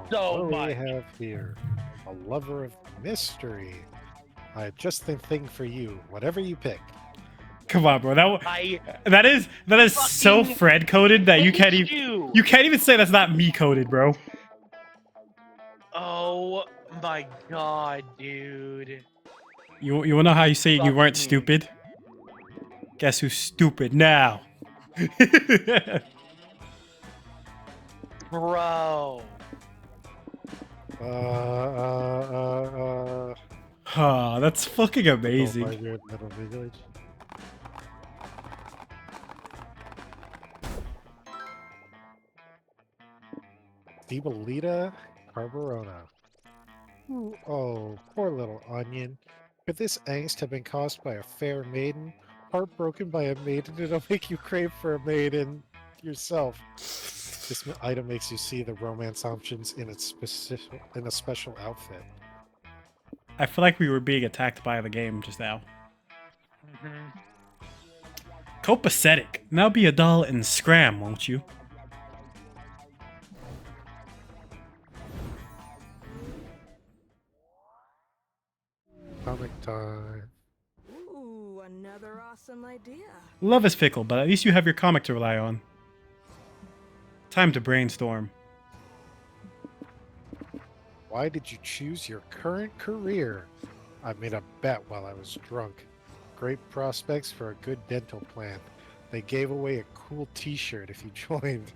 so what do we much. have here? A lover of mystery. I have just the thing for you. Whatever you pick. Come on, bro. I That is so fucking Fred coded that you can't hate even you. you can't even say that's not me coded, bro. Oh my god, dude. You wanna know how you say you Fuck weren't me. stupid? Guess who's stupid now? Bro. Ah, that's fucking Go amazing. by your little village. Dibolita Carborona. Ooh, oh, poor little onion. Could this angst have been caused by a fair maiden? Heartbroken by a maiden, it'll make you crave for a maiden yourself. This item makes you see the romance options in a special outfit. I feel like we were being attacked by the game just now. Mhm. Copacetic. Now be a doll and scram, won't you? Comic time. Ooh, another awesome idea. Love is fickle, but at least you have your comic to rely on. Time to brainstorm. Why did you choose your current career? I made a bet while I was drunk. Great prospects for a good dental plan. They gave away a cool t-shirt if you joined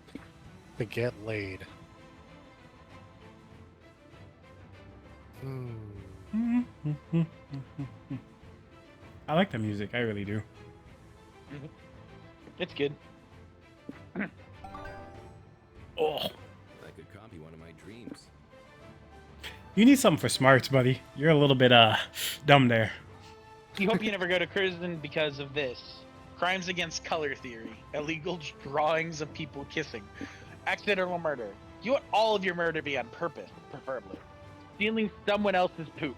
to get laid. I like the music, I really do. It's good. Oh, I could copy one of my dreams. you need something for smarts, buddy. You're a little bit dumb there. You hope you never go to prison because of this. Crimes against color theory. Illegal drawings of people kissing. Accidental murder. You want all of your murder to be on purpose, preferably. Stealing someone else's poop.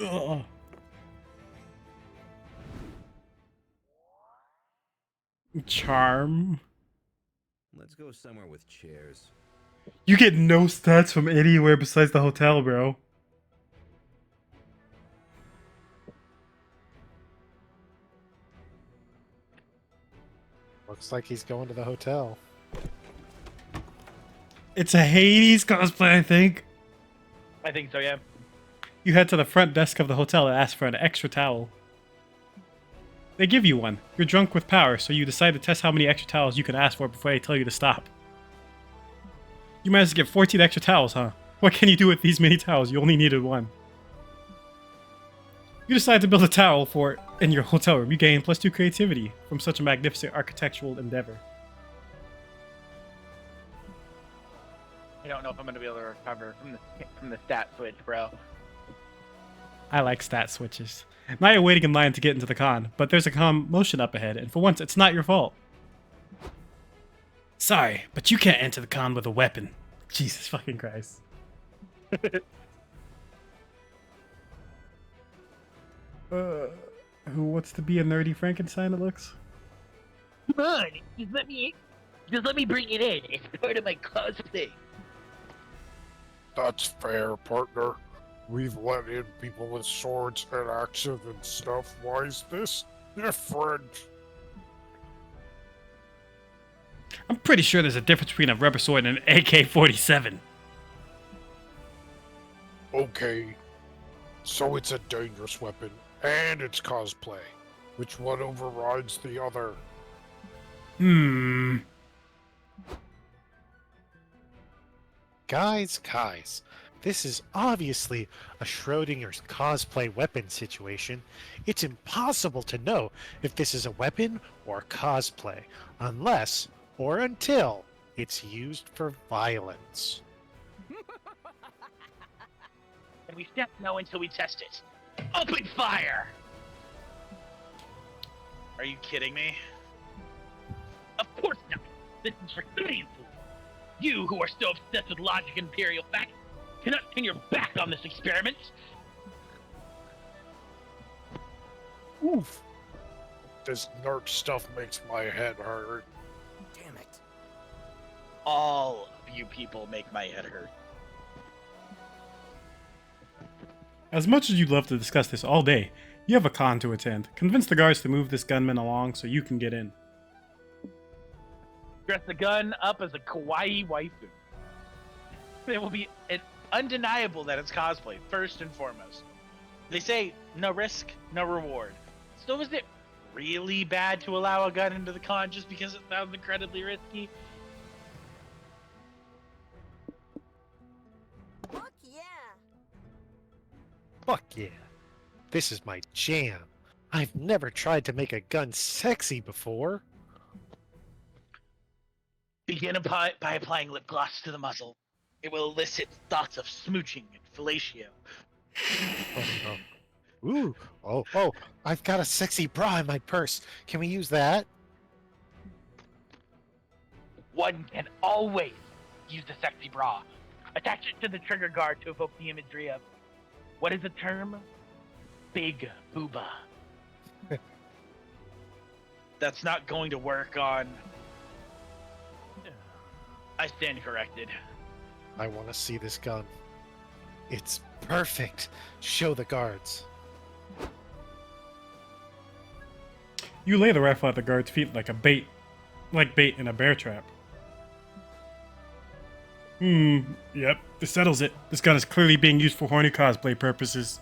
Ugh. Charm. Let's go somewhere with chairs. You get no stats from anywhere besides the hotel, bro. Looks like he's going to the hotel. It's a Hades cosplay, I think. I think so, yeah. You head to the front desk of the hotel and ask for an extra towel. They give you one. You're drunk with power, so you decide to test how many extra towels you can ask for before they tell you to stop. You managed to get 14 extra towels, huh? What can you do with these many towels? You only needed one. You decide to build a towel fort in your hotel room. You gain +2 creativity from such a magnificent architectural endeavor. I don't know if I'm gonna be able to recover from the stat switch, bro. I like stat switches. Now you're waiting in line to get into the con, but there's a commotion up ahead, and for once, it's not your fault. Sorry, but you can't enter the con with a weapon. Jesus fucking Christ. Who wants to be a nerdy Frankenstein, it looks? Come on, just let me bring it in. It's part of my cosplay. That's fair, partner. We've let in people with swords and axes and stuff. Why is this different? I'm pretty sure there's a difference between a rubber sword and an AK-47. Okay. So it's a dangerous weapon, and it's cosplay. Which one overrides the other? Guys, this is obviously a Schrodinger's cosplay weapon situation. It's impossible to know if this is a weapon or cosplay, unless or until it's used for violence. And we can't know until we test it. Open fire! Are you kidding me? Of course not. This is for science. You, who are so obsessed with logic and imperial facts, cannot turn your back on this experiment. Oof. this nerd stuff makes my head hurt. Damn it. All of you people make my head hurt. As much as you'd love to discuss this all day, you have a con to attend. Convince the guards to move this gunman along so you can get in. Dress the gun up as a kawaii waifu. It will be undeniable that it's cosplay, first and foremost. They say, no risk, no reward. So is it really bad to allow a gun into the con just because it sounds incredibly risky? Fuck yeah! Fuck yeah. This is my jam. I've never tried to make a gun sexy before. Begin by applying lip gloss to the muzzle. It will elicit thoughts of smooching and fellatio. Oh, no. Ooh, oh, I've got a sexy bra in my purse. Can we use that? One can always use the sexy bra. Attach it to the trigger guard to evoke the imagery of, what is the term? Big booba. That's not going to work on... I stand corrected. I want to see this gun. It's perfect. Show the guards. You lay the rifle at the guard's feet like bait in a bear trap. Yep, this settles it. This gun is clearly being used for horny cosplay purposes.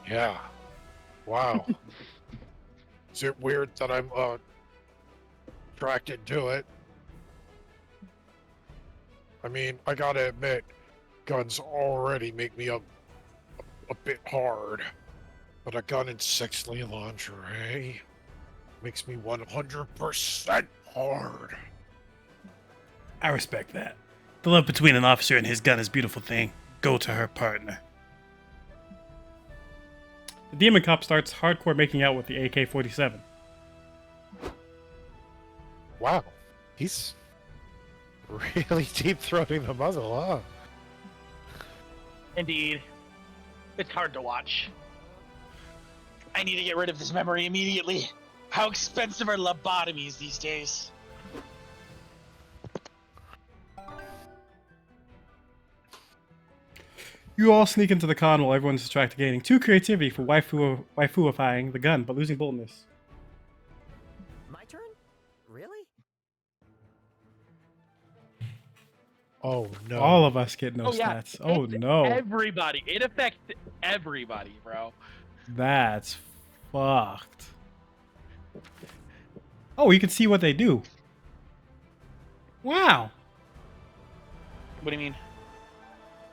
Yeah. Wow. Is it weird that I'm attracted to it? I mean, I gotta admit, guns already make me a bit hard. But a gun in sexy lingerie makes me 100% hard. I respect that. The love between an officer and his gun is a beautiful thing. Go to her partner. The demon cop starts hardcore making out with the AK-47. Wow. He's really deep-throating the muzzle, huh? Indeed. It's hard to watch. I need to get rid of this memory immediately. How expensive are lobotomies these days? You all sneak into the con while everyone's distracted, gaining 2 creativity for waifuifying the gun, but losing boldness. My turn? Really? Oh, no. All of us get no Oh, yeah. stats. Oh It's no. Everybody. It affects everybody, bro. That's fucked. Oh, you can see what they do. Wow. What do you mean?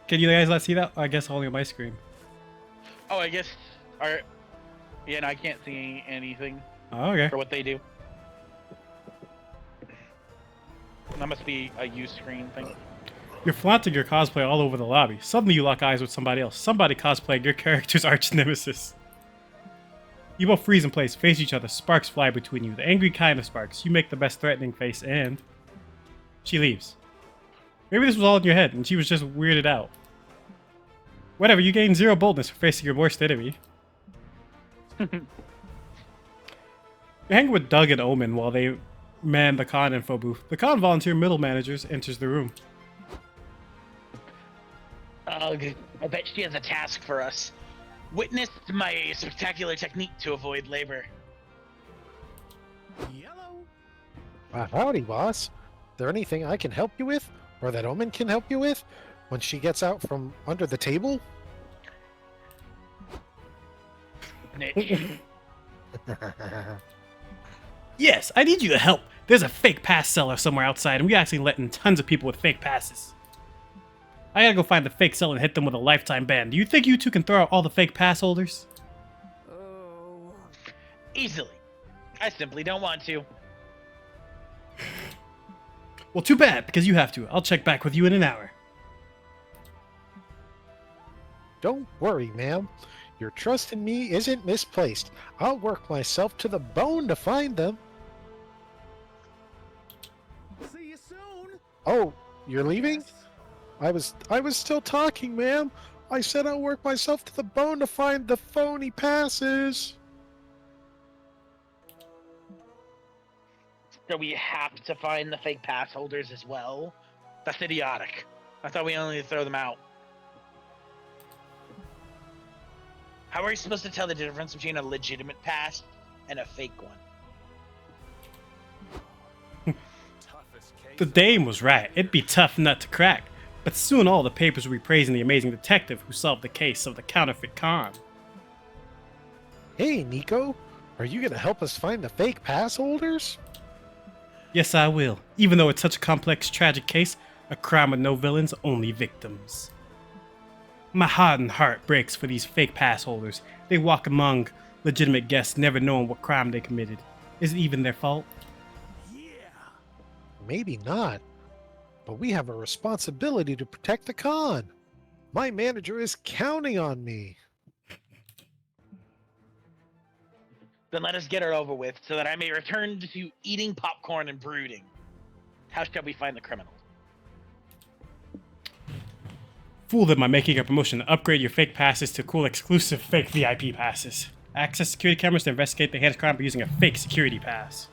Can you guys not see that? I guess only on my screen. Oh, I guess. Yeah, no, I can't see anything Oh, okay. for what they do. That must be a use screen thing. You're flaunting your cosplay all over the lobby. Suddenly you lock eyes with somebody else. Somebody cosplaying your character's arch nemesis. You both freeze in place, face each other. Sparks fly between you. The angry kind of sparks. You make the best threatening face and... she leaves. Maybe this was all in your head and she was just weirded out. Whatever, you gain 0 boldness for facing your worst enemy. You're hanging with Doug and Omen while they man the con info booth. The con volunteer middle managers enters the room. Ugh, I bet she has a task for us. Witness my spectacular technique to avoid labor. Yellow. Howdy, boss. Is there anything I can help you with? Or that Omen can help you with? When she gets out from under the table? Niche. Yes, I need you to help. There's a fake pass seller somewhere outside, and we actually let in tons of people with fake passes. I gotta go find the fake seller and hit them with a lifetime ban. Do you think you two can throw out all the fake pass holders? Oh. Easily. I simply don't want to. Well, too bad, because you have to. I'll check back with you in an hour. Don't worry, ma'am. Your trust in me isn't misplaced. I'll work myself to the bone to find them. See you soon. Oh, you're leaving? I was still talking, ma'am. I said I'll work myself to the bone to find the phony passes. So we have to find the fake pass holders as well? That's idiotic. I thought we only throw them out. How are you supposed to tell the difference between a legitimate pass and a fake one? The dame was right. It'd be tough nut to crack. But soon all the papers will be praising the amazing detective who solved the case of the counterfeit con. Hey, Nico, are you gonna help us find the fake pass holders? Yes, I will. Even though it's such a complex, tragic case, a crime with no villains, only victims. My hardened heart breaks for these fake pass holders. They walk among legitimate guests, never knowing what crime they committed. Is it even their fault? Maybe not, but we have a responsibility to protect the con. My manager is counting on me. Then let us get it over with so that I may return to eating popcorn and brooding. How shall we find the criminal? Fool them by making a promotion to upgrade your fake passes to cool exclusive fake VIP passes. Access security cameras to investigate the heinous crime by using a fake security pass.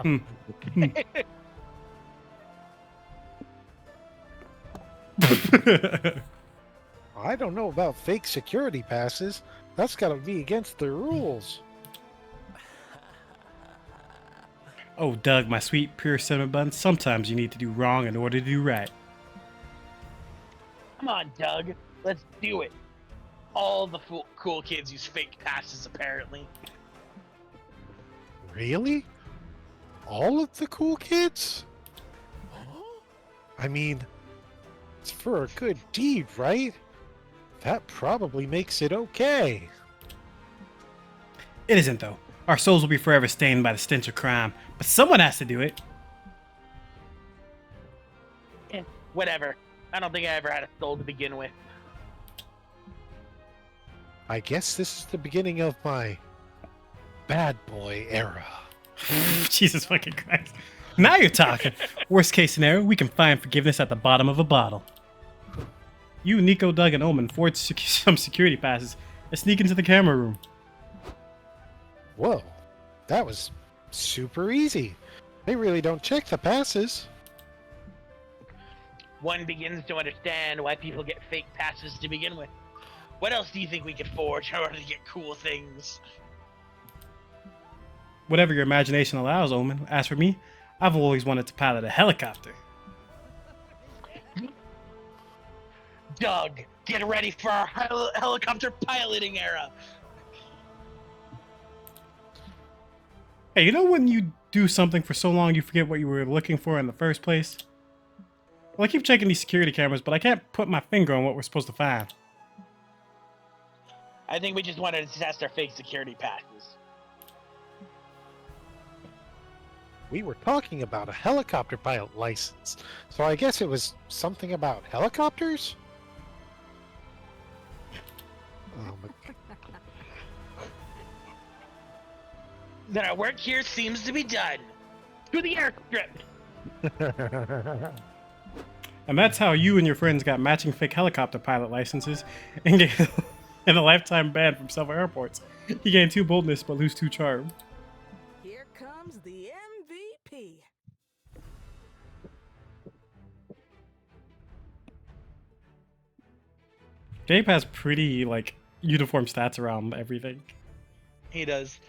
Hmm. I don't know about fake security passes. That's gotta be against the rules. Oh, Doug, my sweet, pure cinnamon bun, sometimes you need to do wrong in order to do right. Come on, Doug. Let's do it. All the cool kids use fake passes, apparently. Really? All of the cool kids? I mean, it's for a good deed, right? That probably makes it okay. It isn't, though. Our souls will be forever stained by the stench of crime, but someone has to do it. Whatever. I don't think I ever had a soul to begin with. I guess this is the beginning of my bad boy era. Jesus fucking Christ. Now you're talking. Worst case scenario, we can find forgiveness at the bottom of a bottle. You, Nico, Doug, and Omen forge some security passes and sneak into the camera room. Whoa, that was super easy. They really don't check the passes. One begins to understand why people get fake passes to begin with. What else do you think we could forge in order to get cool things? Whatever your imagination allows, Omen. As for me, I've always wanted to pilot a helicopter. Doug, get ready for our helicopter piloting era. Hey, you know when you do something for so long you forget what you were looking for in the first place? Well, I keep checking these security cameras, but I can't put my finger on what we're supposed to find. I think we just wanted to test our fake security passes. We were talking about a helicopter pilot license, so I guess it was something about helicopters? Oh my... Then our work here seems to be done. To the airstrip. And that's how you and your friends got matching fake helicopter pilot licenses and get and a lifetime ban from several airports. You gain 2 boldness but lose 2 charm. Here comes the MVP. Gabe has pretty, like, uniform stats around everything. He does.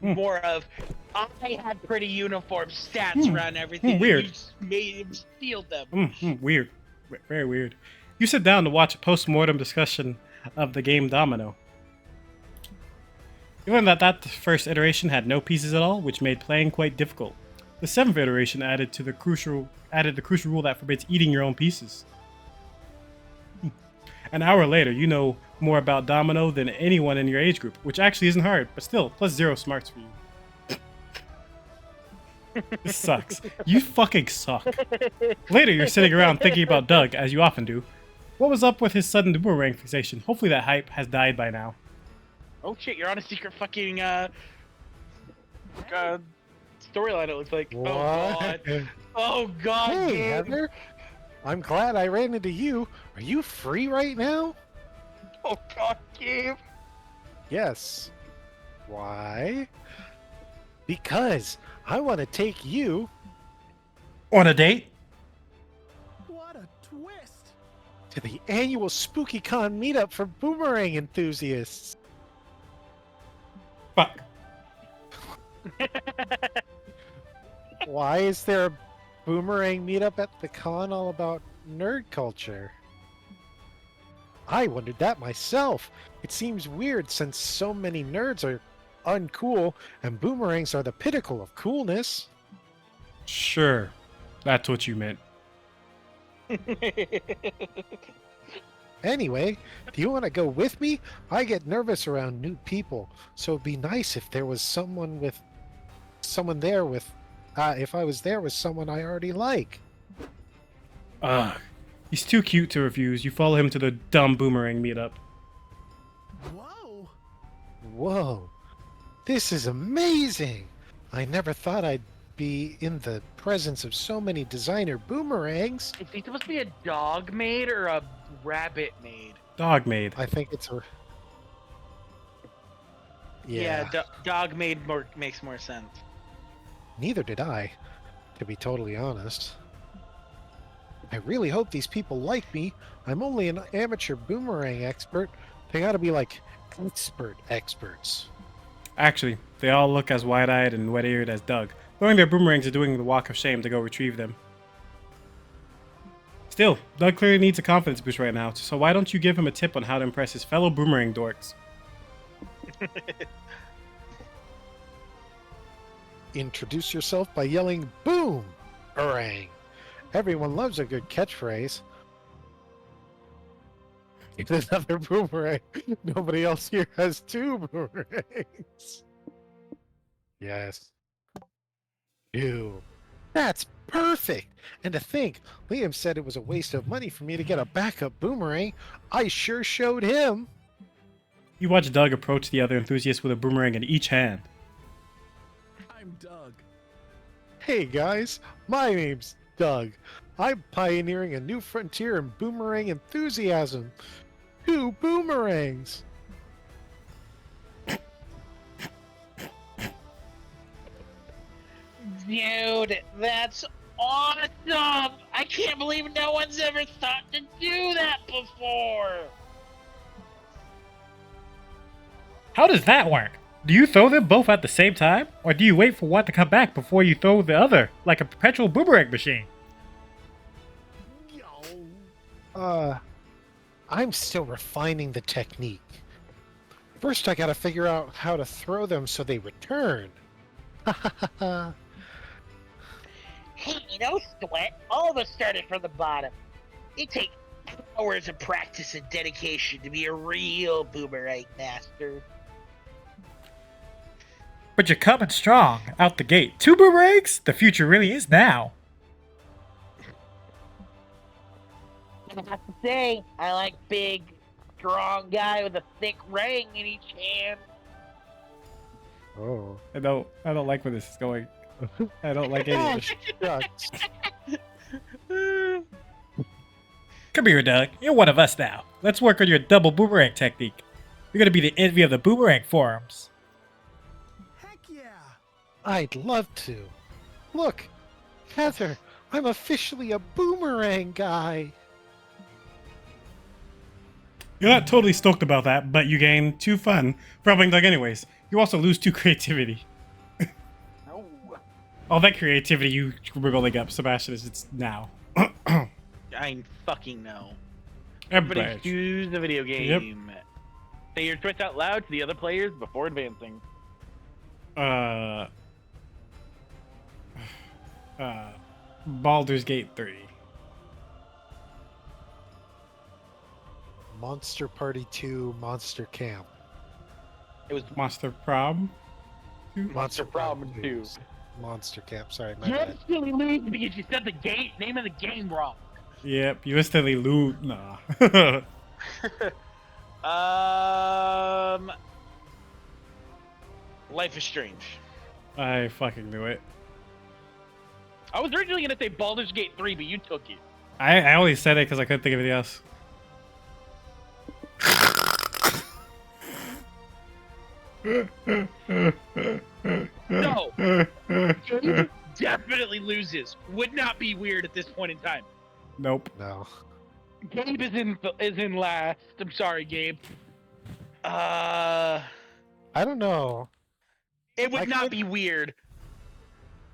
More of, I had pretty uniform stats around everything. Weird. You just made him steal them. Weird. Very weird. You sit down to watch a post-mortem discussion of the game Domino. You learn that the first iteration had no pieces at all, which made playing quite difficult. The 7th iteration added the crucial rule that forbids eating your own pieces. An hour later, you know more about Domino than anyone in your age group, which actually isn't hard, but still, plus 0 smarts for you. This sucks. You fucking suck. Later, you're sitting around thinking about Doug, as you often do. What was up with his sudden boomerang fixation? Hopefully that hype has died by now. Oh shit, you're on a secret fucking storyline, it looks like. What? Oh god. Oh god, Hey, dude. Heather. I'm glad I ran into you. Are you free right now? Oh god, Gabe. Yes. Why? Because I want to take you On a date? What a twist! to the annual SpookyCon meetup for boomerang enthusiasts. Fuck. Why is there a boomerang meetup at the con all about nerd culture? I wondered that myself. It seems weird since so many nerds are uncool and boomerangs are the pinnacle of coolness. Sure. That's what you meant. Anyway, do you want to go with me? I get nervous around new people, so it'd be nice if there was someone there with if I was there with someone I already like. He's too cute to refuse. You follow him to the dumb boomerang meetup. Whoa! Whoa, this is amazing! I never thought I'd be in the presence of so many designer boomerangs. Is he supposed to be a dog maid or a rabbit maid? Dog maid. I think it's a... Yeah, Dog maid makes more sense. neither did I, to be totally honest. I really hope these people like me. I'm only an amateur boomerang expert. They gotta be like experts. Actually, they all look as wide-eyed and wet-eared as Doug, throwing their boomerangs and doing the walk of shame to go retrieve them. Still, Doug clearly needs a confidence boost right now, so why don't you give him a tip on how to impress his fellow boomerang dorks? Introduce yourself by yelling boom! Boomerang! Everyone loves a good catchphrase. It's another boomerang. Nobody else here has two boomerangs. Yes. Ew. That's perfect! And to think, Liam said it was a waste of money for me to get a backup boomerang. I sure showed him. You watch Doug approach the other enthusiasts with a boomerang in each hand. I'm Doug. Hey guys, my name's Doug. I'm pioneering a new frontier in boomerang enthusiasm. 2 boomerangs. Dude, that's awesome! I can't believe no one's ever thought to do that before! How does that work? Do you throw them both at the same time? Or do you wait for one to come back before you throw the other, like a perpetual boomerang machine? I'm still refining the technique. First, I gotta figure out how to throw them so they return. Hey, no sweat. All of us started from the bottom. It takes hours of practice and dedication to be a real boomerang master. But you're coming strong out the gate. 2 boomerangs? The future really is now. I have to say, I like big, strong guy with a thick ring in each hand. Oh. I don't like where this is going. I don't like any of this. Shucks. Come here, Doug. You're one of us now. Let's work on your double boomerang technique. You're gonna be the envy of the boomerang forums. Heck yeah! I'd love to. Look, Heather, I'm officially a boomerang guy. You're not totally stoked about that, but you gain 2 fun for helping Doug anyways. You also lose 2 creativity. No. All that creativity you were building up, Sebastian, it's now. I fucking know. Everybody Everybody. choose the video game. Say your choice out loud to the other players before advancing. Baldur's Gate 3. Monster Party 2 Monster Camp. It was Monster Prom? Monster Prom 2. Monster Camp, sorry, my You bad. instantly lose because you said the name of the game wrong. Yep, you instantly lose. Nah. Life is Strange. I fucking knew it. I was originally gonna say Baldur's Gate 3, but you took it. I only said it because I couldn't think of anything else. No, Gabe definitely loses. Would not be weird at this point in time. Nope. No. Gabe is in last. I'm sorry, Gabe. I don't know. It would I not could- be weird.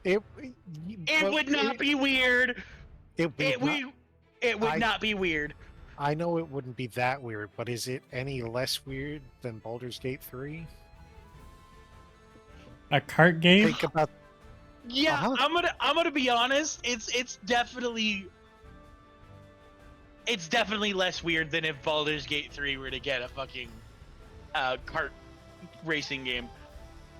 It It would not be weird. It, It would I- not be weird. I know it wouldn't be that weird, but is it any less weird than Baldur's Gate 3? A cart game? Think about Yeah, Uh-huh. I'm gonna be honest. It's definitely less weird than if Baldur's Gate 3 were to get a fucking kart racing game.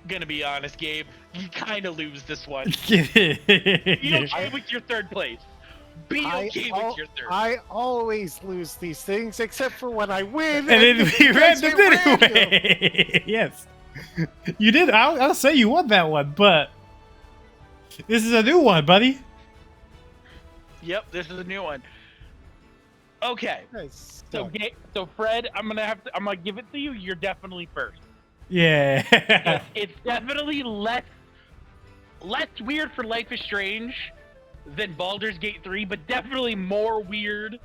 Gonna be honest, Gabe, you kind of lose this one. Be okay with your third place. Be okay with your third. I always lose these things except for when I win. And then we because ran we're the random. way. Yes. You did. I'll say you won that one, but this is a new one, buddy. Yep, this is a new one. Okay, Guys so suck. so Fred, I'm gonna give it to you. You're definitely first. Yeah. It's definitely less weird for Life is Strange than Baldur's Gate 3, but definitely more weird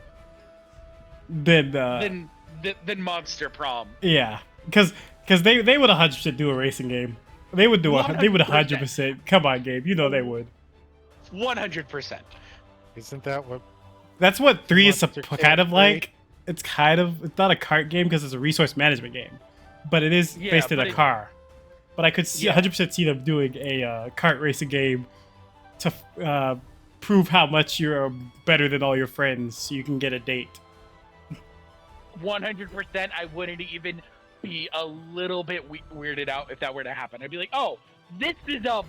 then than Monster Prom. yeah, because they would 100% do a racing game. They would do they would 100%. Come on, Gabe. You know they would. 100%. Isn't that what? That's what 3 is Monster kind of Kid like. It's not a kart game because it's a resource management game, but it is Yeah, based in but a car. But I could see Yeah. 100% see them doing a kart racing game to prove how much you're better than all your friends, so you can get a date. 100%. I wouldn't even be a little bit weirded out if that were to happen. I'd be like, oh, this is a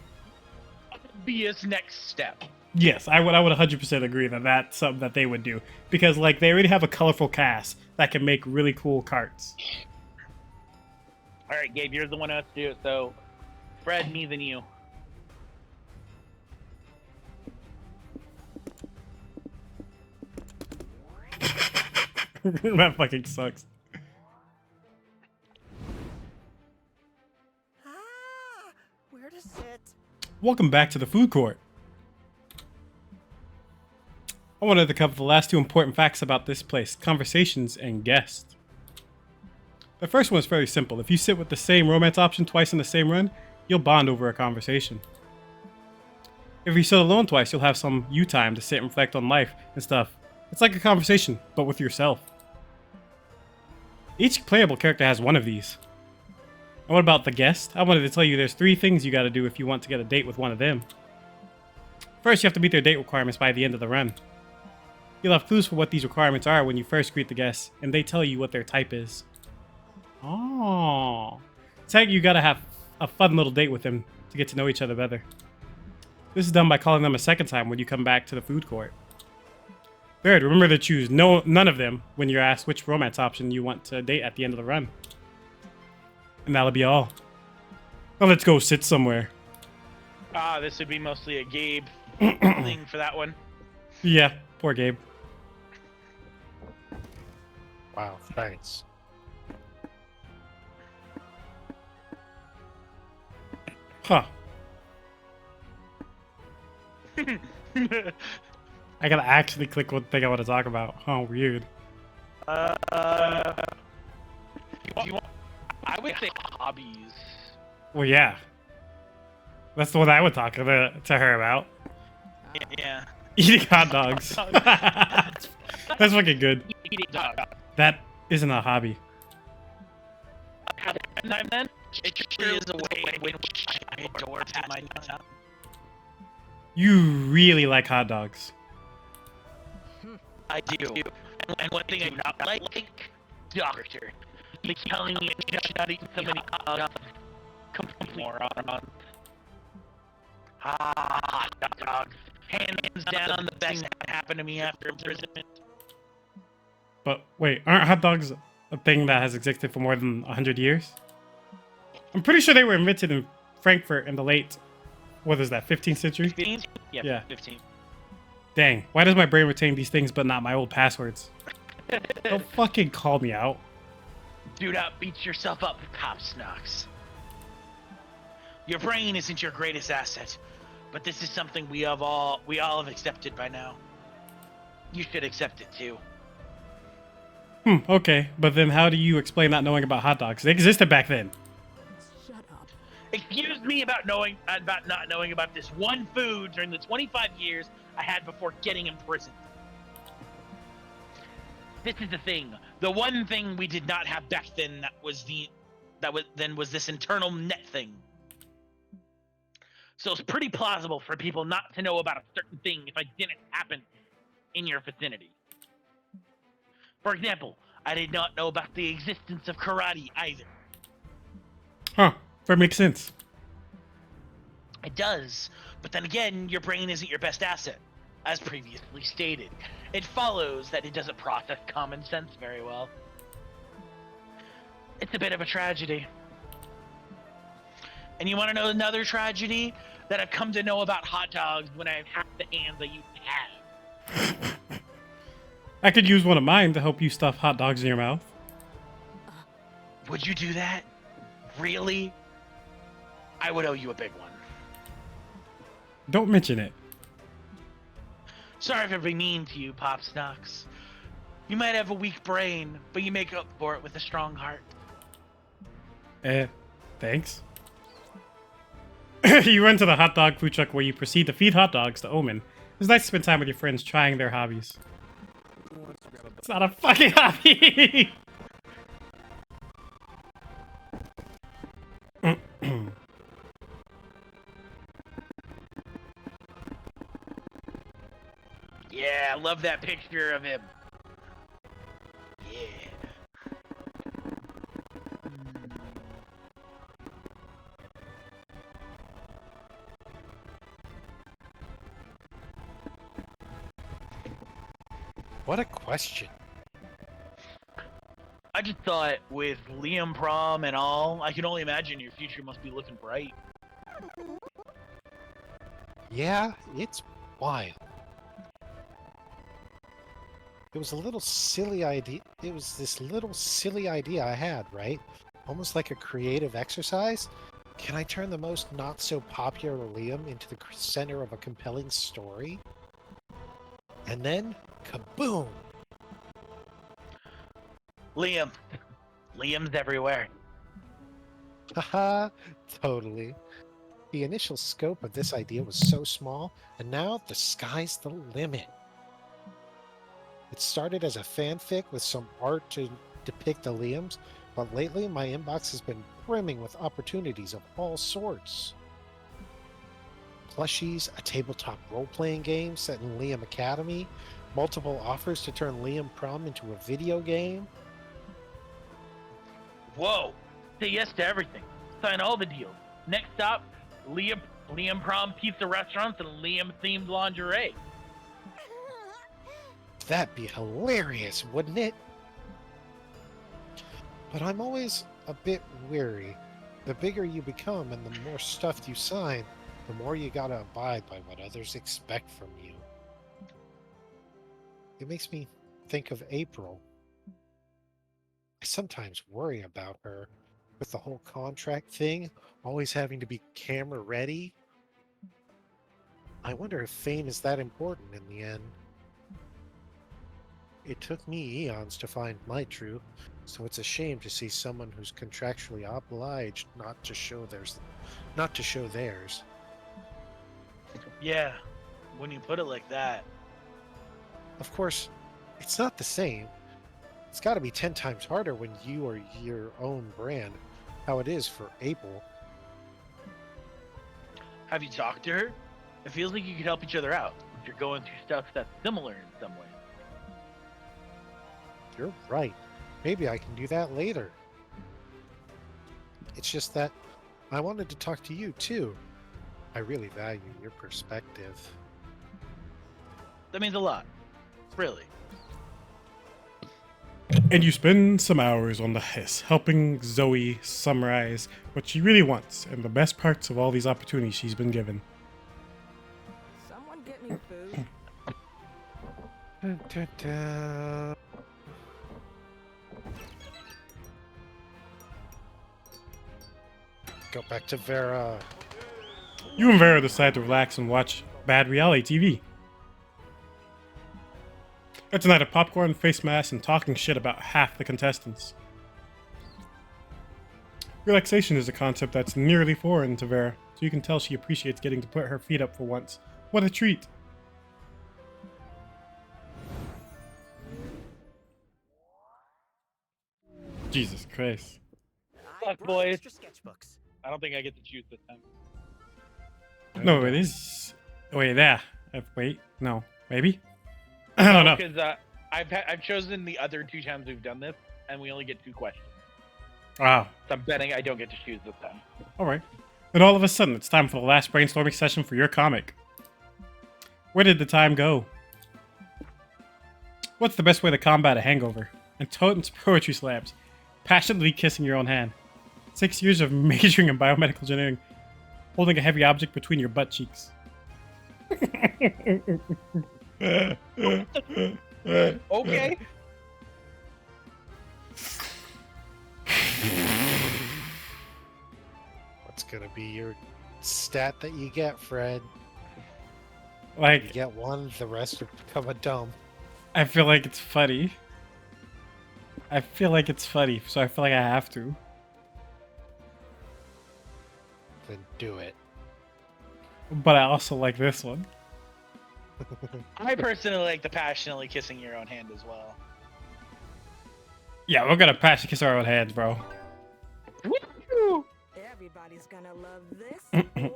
obvious next step. Yes, I would 100% agree that that's something that they would do because like they already have a colorful cast that can make really cool carts. All right, Gabe, you're the one who has to do it. So, Fred, me, then you. That fucking sucks. Ah, where to sit? Welcome back to the food court. I wanted to cover the last 2 important facts about this place, conversations and guests. The first one is fairly simple. If you sit with the same romance option twice in the same run, you'll bond over a conversation. If you sit alone twice, you'll have some you time to sit and reflect on life and stuff. It's like a conversation, but with yourself. Each playable character has one of these. And what about the guest? I wanted to tell you there's 3 things you gotta do if you want to get a date with one of them. First, you have to meet their date requirements by the end of the run. You'll have clues for what these requirements are when you first greet the guest, and they tell you what their type is. Oh. It's like you gotta have a fun little date with them to get to know each other better. This is done by calling them a second time when you come back to the food court. Third, remember to choose none of them when you're asked which romance option you want to date at the end of the run. And that'll be all. Now let's go sit somewhere. This would be mostly a Gabe thing for that one. Yeah, poor Gabe. Wow, thanks. Huh. I gotta actually click one thing I want to talk about. Oh, weird. I would say hobbies. Well, yeah. That's the one I would talk to her about. Yeah. Eating hot dogs. That's fucking good. Eating dog. That isn't a hobby. Time then, it truly is a way in which I adore my time. You really like hot dogs. I do. And one thing I do not like, doctor. He's telling me I should not eat so many hot dogs. Complete moron. Hot dogs. Hands down the best that happened to me after imprisonment. But wait, aren't hot dogs a thing that has existed for more than 100 years? I'm pretty sure they were invented in Frankfurt in the late, what is that, 15th century? 15? Yeah. 15. Dang, why does my brain retain these things but not my old passwords? Don't fucking call me out. Do not beat yourself up, Pop Snocks. Your brain isn't your greatest asset, but this is something we all have accepted by now. You should accept it too. Okay, but then how do you explain not knowing about hot dogs? They existed back then. Shut up. Excuse me about not knowing about this one food during the 25 years I had before getting imprisoned. This is the thing. The one thing we did not have back then was this internal net thing. So it's pretty plausible for people not to know about a certain thing if it didn't happen in your vicinity. For example, I did not know about the existence of karate either. Huh. That makes sense. It does, but then again, your brain isn't your best asset, as previously stated. It follows that it doesn't process common sense very well. It's a bit of a tragedy. And you want to know another tragedy? That I've come to know about hot dogs when I have half the hands I used to have. I could use one of mine to help you stuff hot dogs in your mouth. Would you do that? Really? I would owe you a big one. Don't mention it. Sorry for being mean to you, Pop Snocks. You might have a weak brain, but you make up for it with a strong heart. Thanks. You run to the hot dog food truck where you proceed to feed hot dogs to Omen. It's nice to spend time with your friends trying their hobbies. It's not a fucking hobby! Yeah, I love that picture of him. Yeah. What a question. I just thought with Liam prom and all, I can only imagine your future must be looking bright. Yeah, it's wild. It was a little silly idea. It was this little silly idea I had, right? Almost like a creative exercise. Can I turn the most not so popular Liam into the center of a compelling story? And then, kaboom! Liam's everywhere. Haha, totally. The initial scope of this idea was so small, and now the sky's the limit. It started as a fanfic with some art to depict the Liams, but lately my inbox has been brimming with opportunities of all sorts. Plushies, a tabletop role-playing game set in Liam Academy, multiple offers to turn Liam Prom into a video game. Whoa! Say yes to everything. Sign all the deals. Next stop, Liam prom pizza restaurants and Liam themed lingerie. That'd be hilarious, wouldn't it? But I'm always a bit weary. The bigger you become and the more stuff you sign, the more you gotta abide by what others expect from you. It makes me think of April. I sometimes worry about her with the whole contract thing, always having to be camera ready. I wonder if fame is that important in the end. It took me eons to find my truth, so it's a shame to see someone who's contractually obliged not to show theirs. Yeah, when you put it like that. Of course, it's not the same. It's got to be 10 times harder when you are your own brand, how it is for April. Have you talked to her? It feels like you could help each other out if you're going through stuff that's similar in some way. You're right. Maybe I can do that later. It's just that I wanted to talk to you too. I really value your perspective. That means a lot. Really. And you spend some hours on the hiss, helping Zoe summarize what she really wants and the best parts of all these opportunities she's been given. Someone get me food. Dun, dun, dun. Go back to Vera. You and Vera decide to relax and watch bad reality TV. It's a night of popcorn, face masks, and talking shit about half the contestants. Relaxation is a concept that's nearly foreign to Vera, so you can tell she appreciates getting to put her feet up for once. What a treat! Jesus Christ. I Fuck, brought boys. extra sketchbooks. I don't think I get to choose this time. No, it is. Wait, there. Wait, no. Maybe? I don't know. Because I've chosen the other 2 times we've done this, and we only get 2 questions. Wow. So I'm betting I don't get to choose this time. Alright. And all of a sudden, it's time for the last brainstorming session for your comic. Where did the time go? What's the best way to combat a hangover? And Toten's poetry slabs. Passionately kissing your own hand. 6 years of majoring in biomedical engineering. Holding a heavy object between your butt cheeks. Okay. What's gonna be your stat that you get, Fred? You Like, get 1, the rest would become a dumb. I feel like it's funny. I feel like it's funny, so I feel like I have to. Then do it. But I also like this one. I personally like the passionately kissing your own hand as well. Yeah, we're gonna passion kiss our own hands, bro. Woo! Everybody's gonna love this or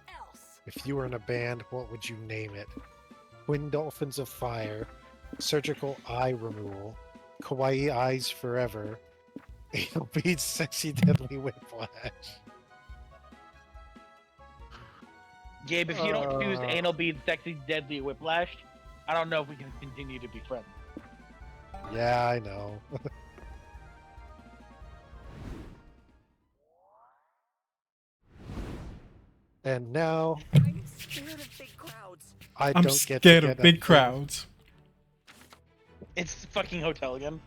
else. If you were in a band, what would you name it? Twin Dolphins of Fire, Surgical Eye Removal, Kawaii Eyes Forever, Anal Beads Sexy Deadly Whiplash. Gabe, if you don't choose anal bead sexy deadly whiplash, I don't know if we can continue to be friends. Yeah, I know. And now I'm scared of big crowds. I I'm don't scared get to of get big a- crowds. It's fucking hotel again.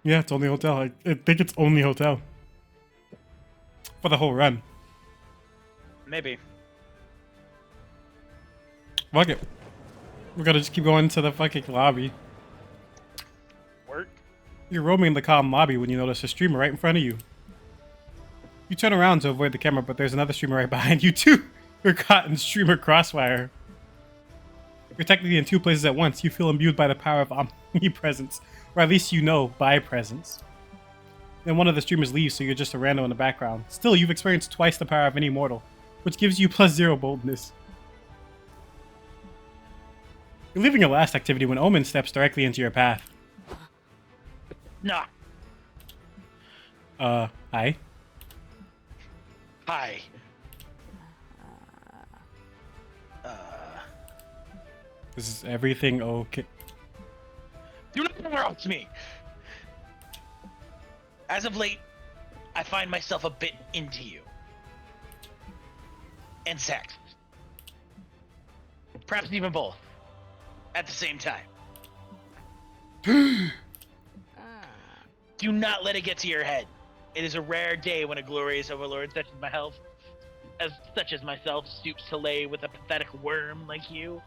Yeah, it's only hotel. I think it's only hotel. For the whole run. Maybe. Fuck it. We're gonna just keep going to the fucking lobby. Work. You're roaming the calm lobby when you notice a streamer right in front of you. You turn around to avoid the camera, but there's another streamer right behind you too. You're caught in streamer crossfire. You're technically in 2 places at once. You feel imbued by the power of omnipresence, or at least you know by presence. Then one of the streamers leaves, so you're just a rando in the background. Still, you've experienced twice the power of any mortal, which gives you +0 boldness. You're leaving your last activity when Omen steps directly into your path. Nah. Hi. Hi. Is everything okay? Do not interrupt me. As of late, I find myself a bit into you. And sex. Perhaps even both. At the same time. Do not let it get to your head. It is a rare day when a glorious overlord such as myself stoops to lay with a pathetic worm like you.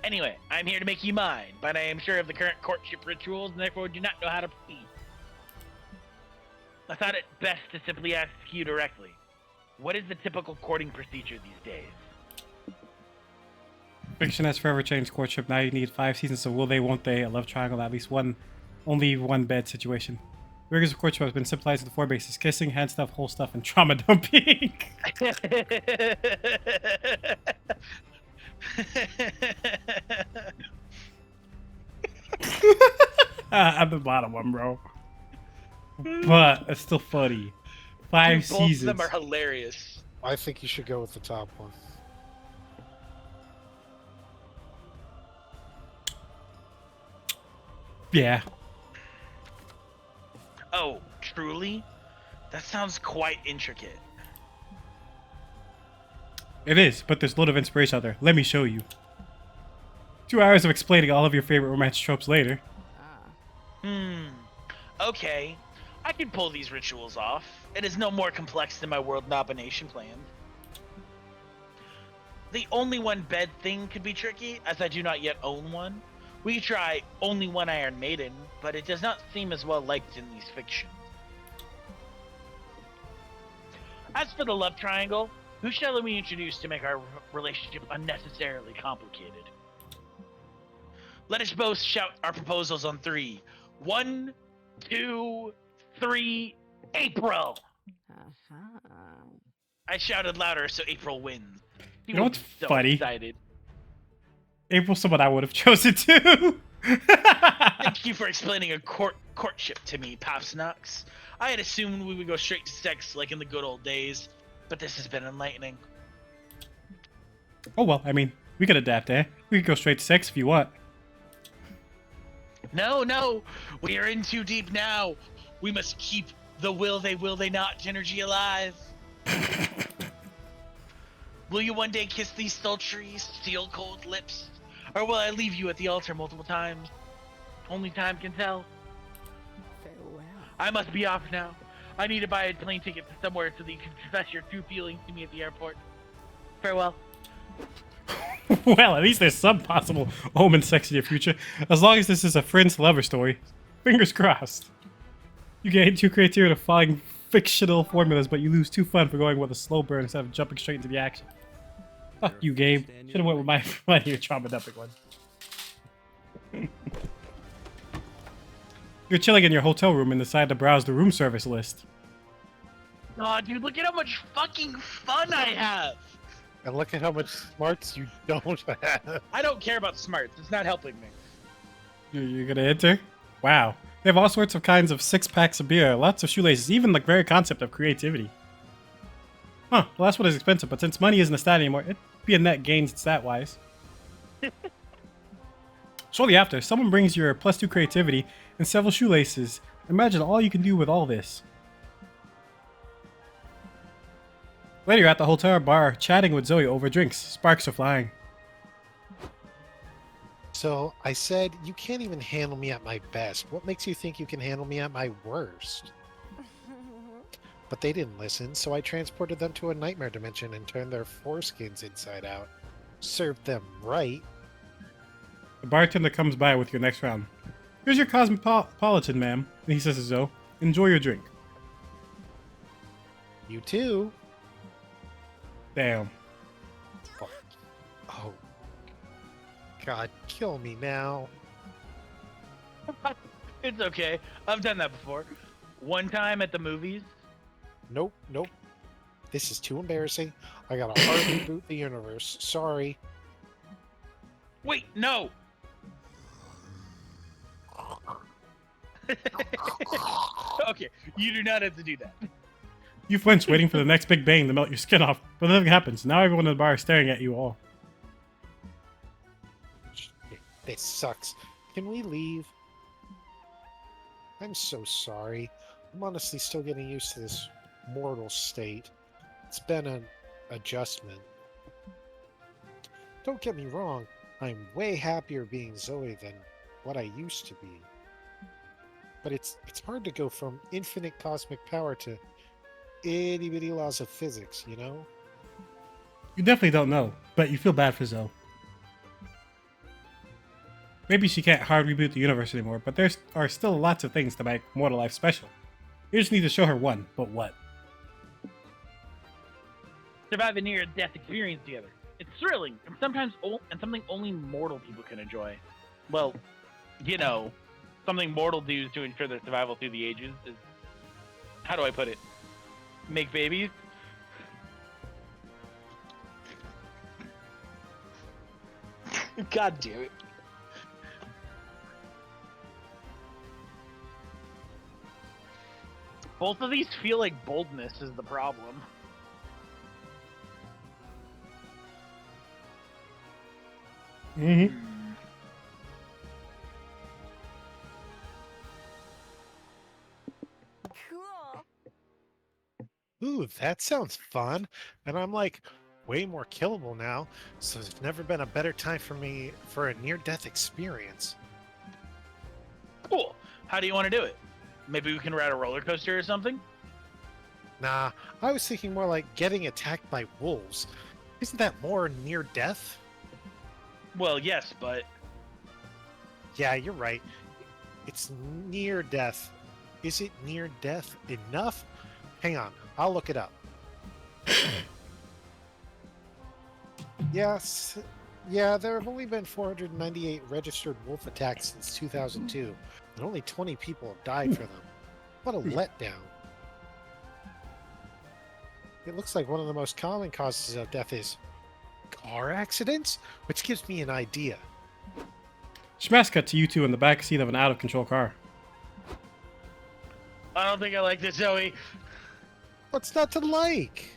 Anyway, I'm here to make you mine, but I am sure of the current courtship rituals and therefore do not know how to proceed. I thought it best to simply ask you directly. What is the typical courting procedure these days? Fiction has forever changed courtship. Now you need 5 seasons of will they, won't they, a love triangle, at least only one bed situation. The rigors of courtship has been simplified to the 4 bases: kissing, hand stuff, whole stuff, and trauma dumping. I'm the bottom one, bro. But it's still funny. 5 Dude, both seasons. of them are hilarious. I think you should go with the top one. Yeah. Oh, truly? That sounds quite intricate. It is, but there's a lot of inspiration out there. Let me show you. 2 hours of explaining all of your favorite romance tropes later. Okay. I can pull these rituals off. It is no more complex than my world domination plan. The only one bed thing could be tricky, as I do not yet own one. We could try only one Iron Maiden, but it does not seem as well liked in these fictions. As for the love triangle, who shall we introduce to make our relationship unnecessarily complicated? Let us both shout our proposals on 3. 1, 2, 3, April! I shouted louder so April wins. She You know will what's be so funny? excited. April's someone I would have chosen too. Thank you for explaining a courtship to me, Pops Knox. I had assumed we would go straight to sex like in the good old days, but this has been enlightening. Oh well, I mean, we could adapt, eh? We could go straight to sex if you want. No, we are in too deep now. We must keep the will they not energy alive. Will you one day kiss these sultry, steel-cold lips? Or will I leave you at the altar multiple times? Only time can tell. Farewell. I must be off now. I need to buy a plane ticket to somewhere so that you can confess your true feelings to me at the airport. Farewell. Well, at least there's some possible omen sex in your future. As long as this is a friend's lover story. Fingers crossed. You gain 2 criteria to following fictional formulas, but you lose 2 fun for going with a slow burn instead of jumping straight into the action. Fuck you, game. Should have went with my your trauma dumping one. You're chilling in your hotel room and decide to browse the room service list. Aw, dude, look at how much fucking fun I have! And look at how much smarts you don't have. I don't care about smarts. It's not helping me. You're gonna enter? Wow. They have all sorts of kinds of 6-packs of beer, lots of shoelaces, even the very concept of creativity. Huh, the last one is expensive, but since money isn't a stat anymore, it'd be a net gain stat-wise. Shortly after, someone brings your +2 creativity and several shoelaces. Imagine all you can do with all this. Later, you're at the hotel bar, chatting with Zoe over drinks. Sparks are flying. So I said, you can't even handle me at my best. What makes you think you can handle me at my worst? But they didn't listen, so I transported them to a nightmare dimension and turned their foreskins inside out. Served them right. The bartender comes by with your next round. Here's your cosmopolitan, ma'am. And he says to Zoe, enjoy your drink. You too. Damn. Oh. God, kill me now. It's okay. I've done that before. One time at the movies. Nope. This is too embarrassing. I gotta hard reboot the universe. Sorry. Wait, no! Okay, you do not have to do that. You flinch, waiting for the next big bang to melt your skin off, but nothing happens. Now everyone in the bar is staring at you all. Shit, this sucks. Can we leave? I'm so sorry. I'm honestly still getting used to this mortal state. It's been an adjustment. Don't get me wrong, I'm way happier being Zoe than what I used to be. But it's hard to go from infinite cosmic power to itty-bitty laws of physics, you know? You definitely don't know, but you feel bad for Zoe. Maybe she can't hard reboot the universe anymore, but there are still lots of things to make mortal life special. You just need to show her one, but what? Survive a near-death experience together. It's thrilling, and sometimes something only mortal people can enjoy. Well, you know, something mortal do to ensure their survival through the ages is... How do I put it? Make babies? God damn it. Both of these feel like boldness is the problem. Mm-hmm. Cool. Ooh, that sounds fun. And I'm like, way more killable now, so there's never been a better time for me for a near-death experience. Cool. How do you want to do it? Maybe we can ride a roller coaster or something? Nah, I was thinking more like getting attacked by wolves. Isn't that more near death? Well, yes, but Yeah, you're right. It's near death. Is it near death enough? Hang on, I'll look it up. Yes. Yeah, there have only been 498 registered wolf attacks since 2002, and only 20 people have died for them. What a letdown. It looks like one of the most common causes of death is car accidents, which gives me an idea. Smash cut to you two in the back seat of an out-of-control car. I don't think I like this, Zoe. What's not to like?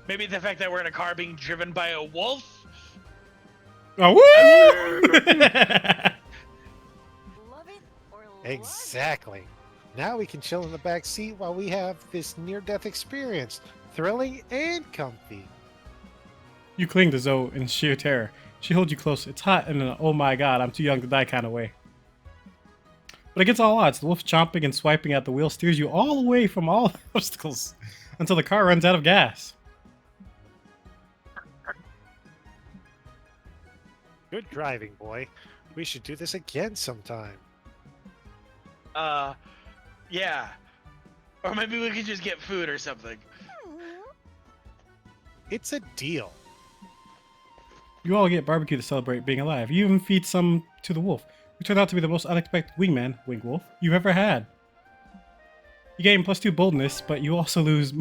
Maybe the fact that we're in a car being driven by a wolf. Oh, woo! Love it or love it. Exactly. Now we can chill in the back seat while we have this near-death experience. Thrilling and comfy. You cling to Zoe in sheer terror. She holds you close. It's hot in an oh my god, I'm too young to die kind of way. But against all odds, the wolf chomping and swiping at the wheel steers you all away from all obstacles until the car runs out of gas. Good driving, boy. We should do this again sometime. Yeah. Or maybe we could just get food or something. It's a deal. You all get barbecue to celebrate being alive. You even feed some to the wolf, who turned out to be the most unexpected wingman, wing wolf, you've ever had. You gain +2 boldness, but you also lose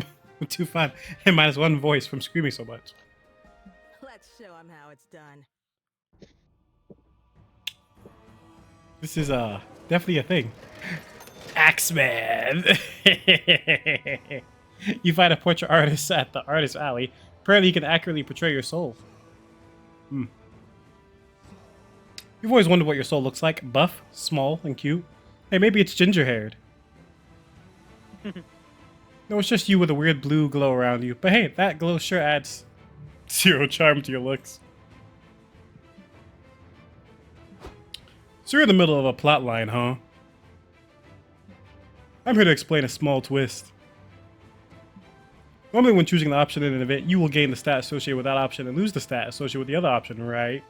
2 fun and -1 voice from screaming so much. Let's show him how it's done. This is definitely a thing. Axeman! You find a portrait artist at the artist alley. Apparently he can accurately portray your soul. You've always wondered what your soul looks like. Buff, small, and cute. Hey, maybe it's ginger-haired. No, it's just you with a weird blue glow around you. But hey, that glow sure adds 0 charm to your looks. So you're in the middle of a plot line, huh? I'm here to explain a small twist. Normally when choosing the option in an event, you will gain the stat associated with that option and lose the stat associated with the other option, right?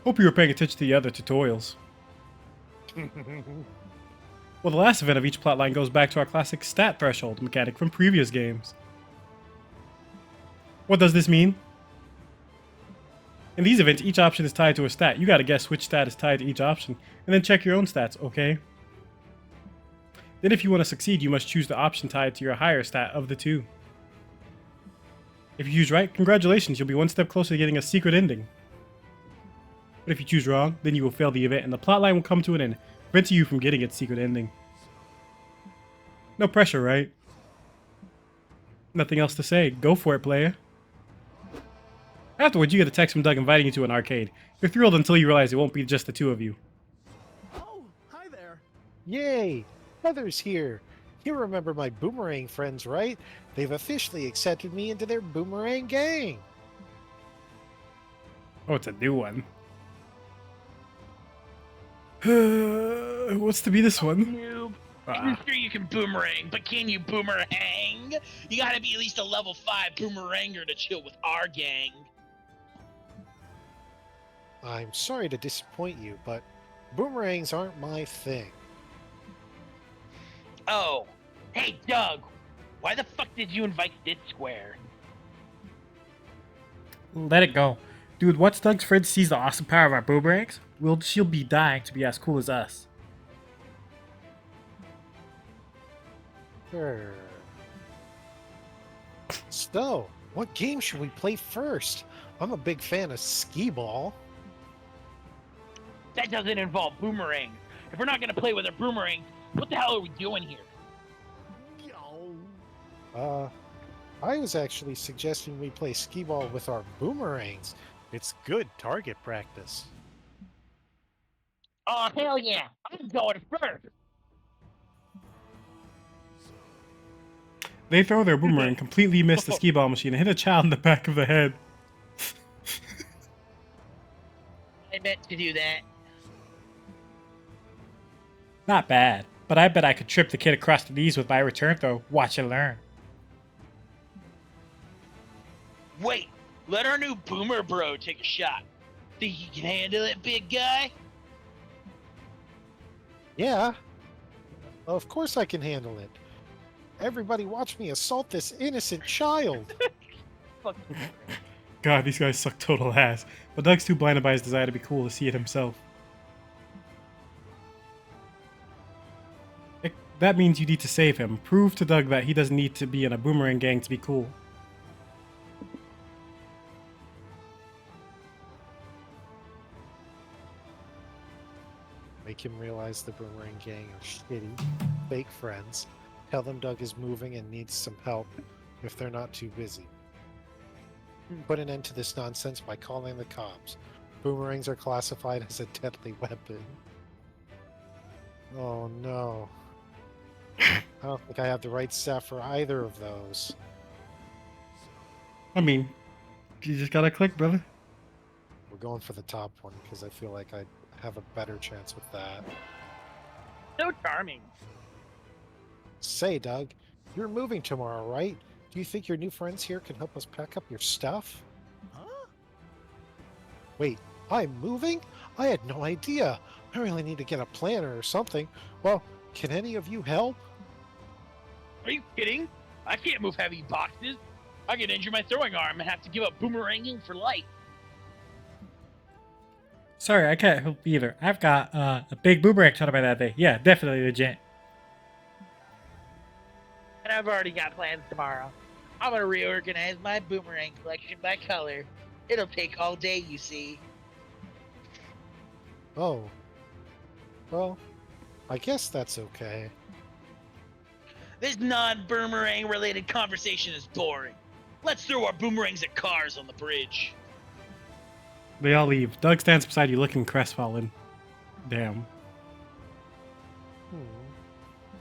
Hope you were paying attention to the other tutorials. Well, the last event of each plotline goes back to our classic stat threshold mechanic from previous games. What does this mean? In these events, each option is tied to a stat. You gotta guess which stat is tied to each option, and then check your own stats, okay? Then if you want to succeed, you must choose the option tied to your higher stat of the two. If you choose right, congratulations, you'll be one step closer to getting a secret ending. But if you choose wrong, then you will fail the event and the plotline will come to an end, preventing you from getting its secret ending. No pressure, right? Nothing else to say. Go for it, player. Afterwards, you get a text from Doug inviting you to an arcade. You're thrilled until you realize it won't be just the two of you. Oh, hi there. Yay! Heather's here. You remember my boomerang friends, right? They've officially accepted me into their boomerang gang. Oh, it's a new one. What's to be this one? Noob. Ah. I'm sure you can boomerang, but can you boomerang? You gotta be at least a level 5 boomeranger to chill with our gang. I'm sorry to disappoint you, but boomerangs aren't my thing. Oh, hey Doug, why the fuck did you invite this square? Let it go. Dude, once Doug's friend sees the awesome power of our boomerangs, she'll be dying to be as cool as us. Sure. So, what game should we play first? I'm a big fan of skee-ball. That doesn't involve boomerangs. If we're not gonna play with our boomerangs, what the hell are we doing here? I was actually suggesting we play skee-ball with our boomerangs. It's good target practice. Oh hell yeah, I'm going first. They throw their boomerang, completely miss the skee ball machine, and hit a child in the back of the head. I meant to do that. Not bad, but I bet I could trip the kid across the knees with my return throw. Watch and learn. Wait, let our new boomer bro take a shot. Think you can handle it, big guy? Yeah, of course I can handle it. Everybody watch me assault this innocent child. Fuck. God, these guys suck total ass. But Doug's too blinded by his desire to be cool to see it himself. That means you need to save him. Prove to Doug that he doesn't need to be in a boomerang gang to be cool. Make him realize the Boomerang Gang are shitty, fake friends. Tell them Doug is moving and needs some help if they're not too busy. Put an end to this nonsense by calling the cops. Boomerangs are classified as a deadly weapon. Oh no. I don't think I have the right staff for either of those. I mean, you just gotta click, brother. We're going for the top one because I feel like I have a better chance with that. So charming. Say, Doug, you're moving tomorrow, right? Do you think your new friends here can help us pack up your stuff? Huh? Wait, I'm moving? I had no idea. I really need to get a planner or something. Well, can any of you help? Are you kidding? I can't move heavy boxes. I could injure my throwing arm and have to give up boomeranging for life. Sorry, I can't help either. I've got a big boomerang shot by that day. Yeah, definitely legit. And I've already got plans tomorrow. I'm gonna reorganize my boomerang collection by color. It'll take all day, you see. Oh. Well, I guess that's okay. This non-boomerang related conversation is boring. Let's throw our boomerangs at cars on the bridge. They all leave. Doug stands beside you looking crestfallen. Damn.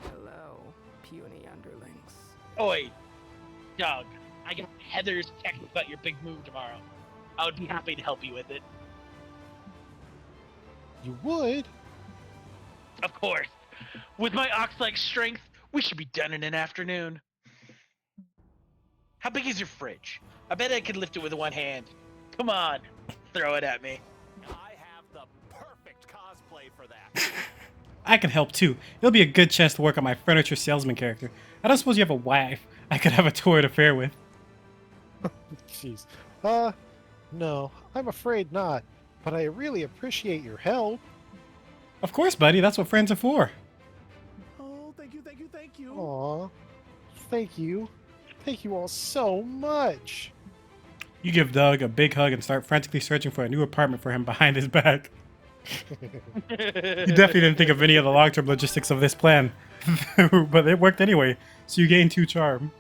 Hello, puny underlings. Oi, Doug, I got Heather's text about your big move tomorrow. I would be happy to help you with it. You would? Of course. With my ox-like strength, we should be done in an afternoon. How big is your fridge? I bet I could lift it with one hand. Come on, throw it at me. I have the perfect cosplay for that. I can help too. It'll be a good chance to work on my furniture salesman character. I don't suppose you have a wife I could have a torrid affair with. Jeez. No, I'm afraid not. But I really appreciate your help. Of course, buddy. That's what friends are for. Oh, thank you, thank you, thank you. Aw. Thank you. Thank you all so much. You give Doug a big hug and start frantically searching for a new apartment for him behind his back. You definitely didn't think of any of the long-term logistics of this plan. But it worked anyway, so you gain 2 charm.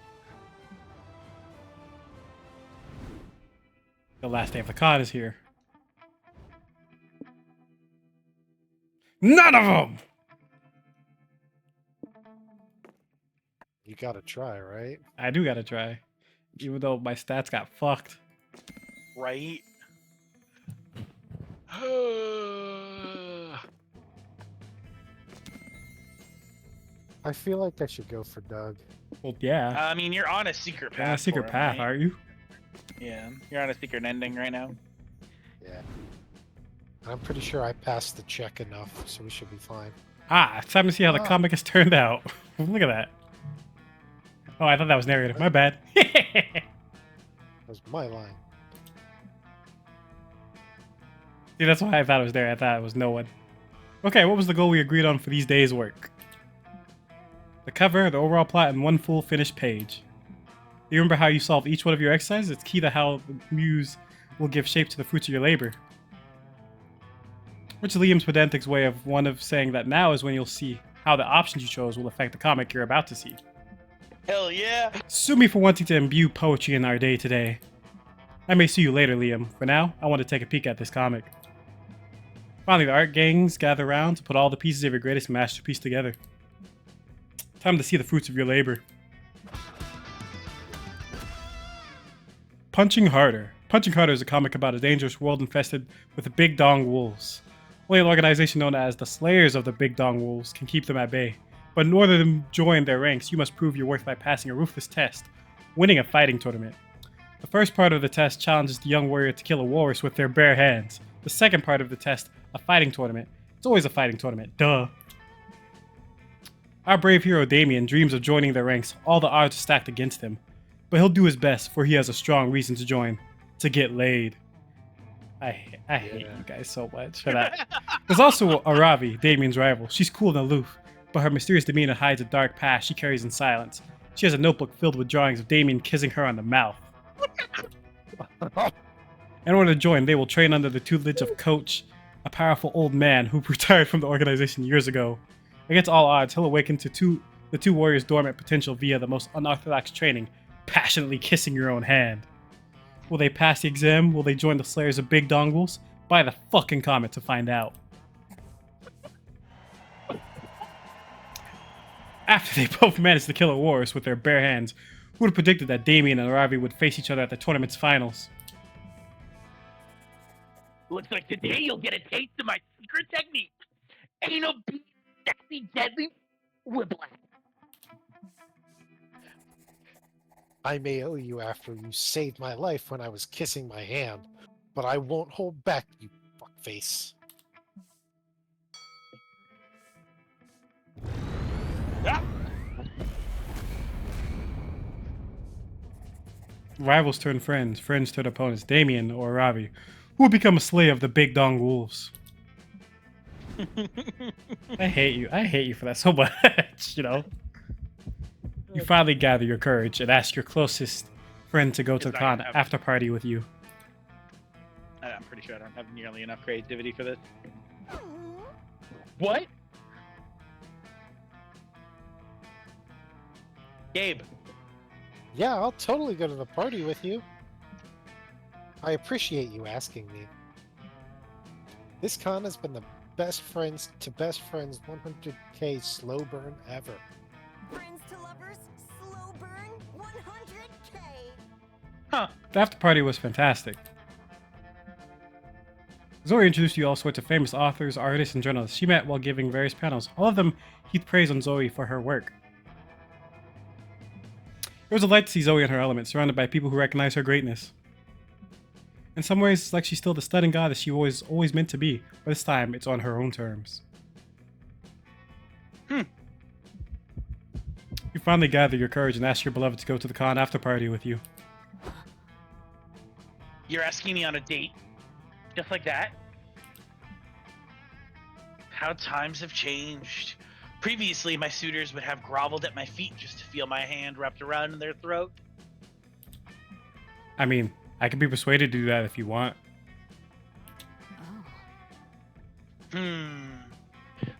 The last day of the COD is here. None of them! You gotta try, right? I do gotta try. Even though my stats got fucked. Right? I feel like I should go for Doug. Well, yeah. I mean, you're on a secret path. You're on a secret for him, path, right? aren't you? Yeah, you're on a secret ending right now. Yeah. I'm pretty sure I passed the check enough, so we should be fine. Ah, it's time to see how the Ah. comic has turned out. Look at that. Oh, I thought that was narrative. My bad. That was my line. See, that's why I thought it was there. I thought it was no one. Okay, what was the goal we agreed on for these days' work? The cover, the overall plot, and one full finished page. You remember how you solve each one of your exercises? It's key to how the muse will give shape to the fruits of your labor. Which is Liam's pedantic's way of saying that now is when you'll see how the options you chose will affect the comic you're about to see. Hell yeah! Sue me for wanting to imbue poetry in our day today. I may see you later, Liam. For now, I want to take a peek at this comic. Finally, the art gangs gather around to put all the pieces of your greatest masterpiece together. Time to see the fruits of your labor. Punching Harder. Punching Harder is a comic about a dangerous world infested with the Big Dong Wolves. Only an organization known as the Slayers of the Big Dong Wolves can keep them at bay. But in order to join their ranks, you must prove your worth by passing a ruthless test, winning a fighting tournament. The first part of the test challenges the young warrior to kill a walrus with their bare hands. The second part of the test, a fighting tournament. It's always a fighting tournament, duh. Our brave hero Damien dreams of joining their ranks. All the odds are stacked against him. But he'll do his best, for he has a strong reason to join. To get laid. I hate you guys so much for that. There's also Aravi, Damien's rival. She's cool and aloof, but her mysterious demeanor hides a dark past she carries in silence. She has a notebook filled with drawings of Damien kissing her on the mouth. In order to join, they will train under the tutelage of Coach, a powerful old man who retired from the organization years ago. Against all odds, he'll awaken to the two warriors' dormant potential via the most unorthodox training, passionately kissing your own hand. Will they pass the exam? Will they join the Slayers of Big Dongles? Buy the fucking comment to find out. After they both managed to kill a walrus with their bare hands, who would have predicted that Damien and Aravi would face each other at the tournament's finals? Looks like today you'll get a taste of my secret technique. Anal beat sexy deadly whiplash. I may owe you after you saved my life when I was kissing my hand, but I won't hold back, you fuckface. Ah! Rivals turn friends, friends turn opponents. Damien or Aravi, who will become a slayer of the Big Dong Wolves. I hate you for that so much, you know? You finally gather your courage and ask your closest friend to go to the con after party with you. I'm pretty sure I don't have nearly enough creativity for this. What? Gabe. Yeah, I'll totally go to the party with you. I appreciate you asking me. This con has been the best friends to best friends 100k slow burn ever. Friends to lovers, slow burn, 100k. Huh. The after party was fantastic. Zoe introduced you to all sorts of famous authors, artists, and journalists she met while giving various panels. All of them heaped praise on Zoe for her work. It was a delight to see Zoe in her element, surrounded by people who recognize her greatness. In some ways, it's like she's still the stunning goddess she was always meant to be, but this time it's on her own terms. You finally gather your courage and ask your beloved to go to the con after party with you. You're asking me on a date? Just like that? How times have changed. Previously, my suitors would have groveled at my feet just to feel my hand wrapped around their throat. I mean, I can be persuaded to do that if you want.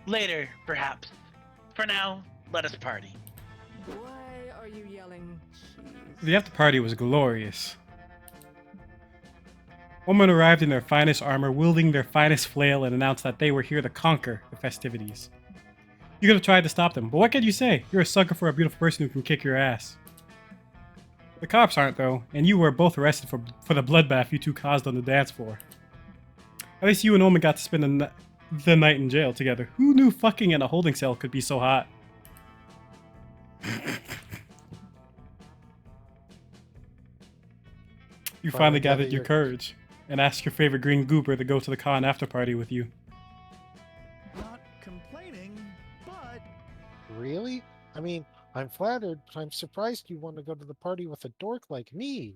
Later, perhaps. For now, let us party. Why are you yelling cheese? The after party was glorious. Women arrived in their finest armor, wielding their finest flail, and announced that they were here to conquer the festivities. You could have tried to stop them, but what can you say? You're a sucker for a beautiful person who can kick your ass. The cops aren't, though, and you were both arrested for the bloodbath you two caused on the dance floor. At least you and Omen got to spend the night in jail together. Who knew fucking in a holding cell could be so hot? You finally gathered your courage and asked your favorite green goober to go to the con after party with you. Not complaining, but Really? I mean, I'm flattered, but I'm surprised you want to go to the party with a dork like me.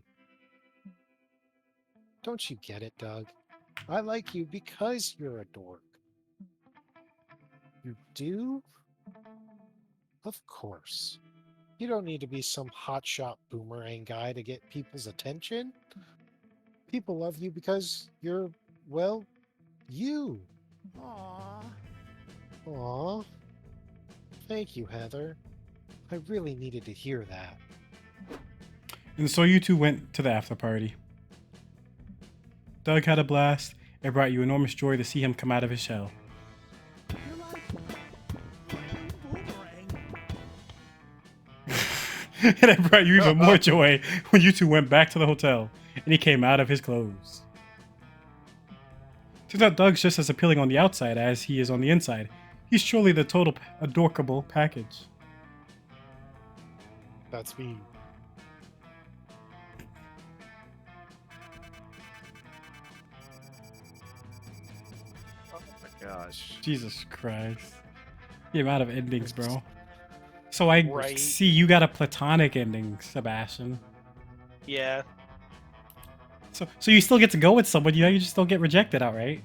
Don't you get it, Doug? I like you because you're a dork. You do? Of course. You don't need to be some hotshot boomerang guy to get people's attention. People love you because you're, well, you. aw. Aw. Thank you, Heather. I really needed to hear that. And so you two went to the after party. Doug had a blast. It brought you enormous joy to see him come out of his shell. You're like boomerang. And it brought you even more joy when you two went back to the hotel and he came out of his clothes. Turns out Doug's just as appealing on the outside as he is on the inside. He's truly the total adorkable package. That's me. gosh. Jesus Christ. The amount of endings, bro. So I Right. see you got a platonic ending, Sebastian. Yeah. So you still get to go with someone, you just don't get rejected outright.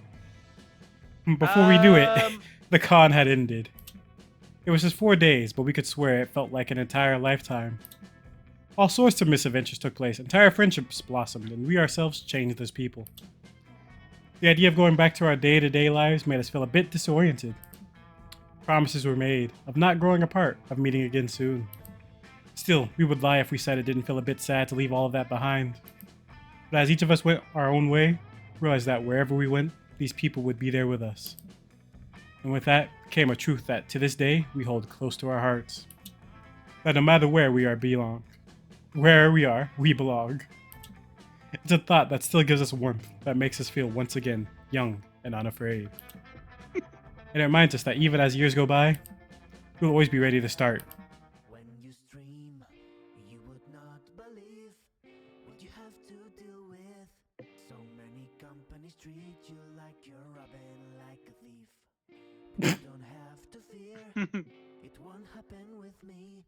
Before we knew it, the con had ended. It was just 4 days, but we could swear it felt like an entire lifetime. All sorts of misadventures took place, entire friendships blossomed, and we ourselves changed as people. The idea of going back to our day-to-day lives made us feel a bit disoriented. Promises were made of not growing apart, of meeting again soon. Still, we would lie if we said it didn't feel a bit sad to leave all of that behind. But as each of us went our own way, realized that wherever we went, these people would be there with us. And with that came a truth that, to this day, we hold close to our hearts. That no matter where we belong. It's a thought that still gives us warmth, that makes us feel once again young and unafraid. And it reminds us that even as years go by, we'll always be ready to start. When you stream, you would not believe what you have to deal with. So many companies treat you like you're robbing like a thief. You don't have to fear, it won't happen with me.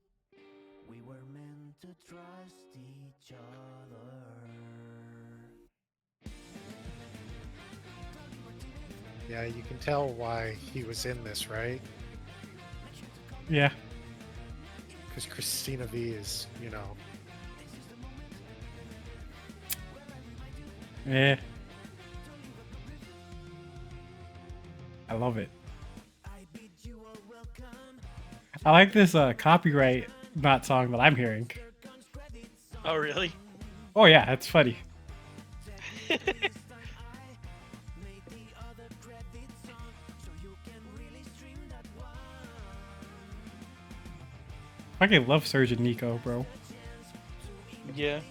We were meant to trust each other. Yeah, you can tell why he was in this, right? Yeah. Because Christina V is, you know. Yeah. I love it. I like this copyright not song that I'm hearing. Oh, really? Oh yeah, it's funny. I fucking love Surgeon Nico, bro. Yeah.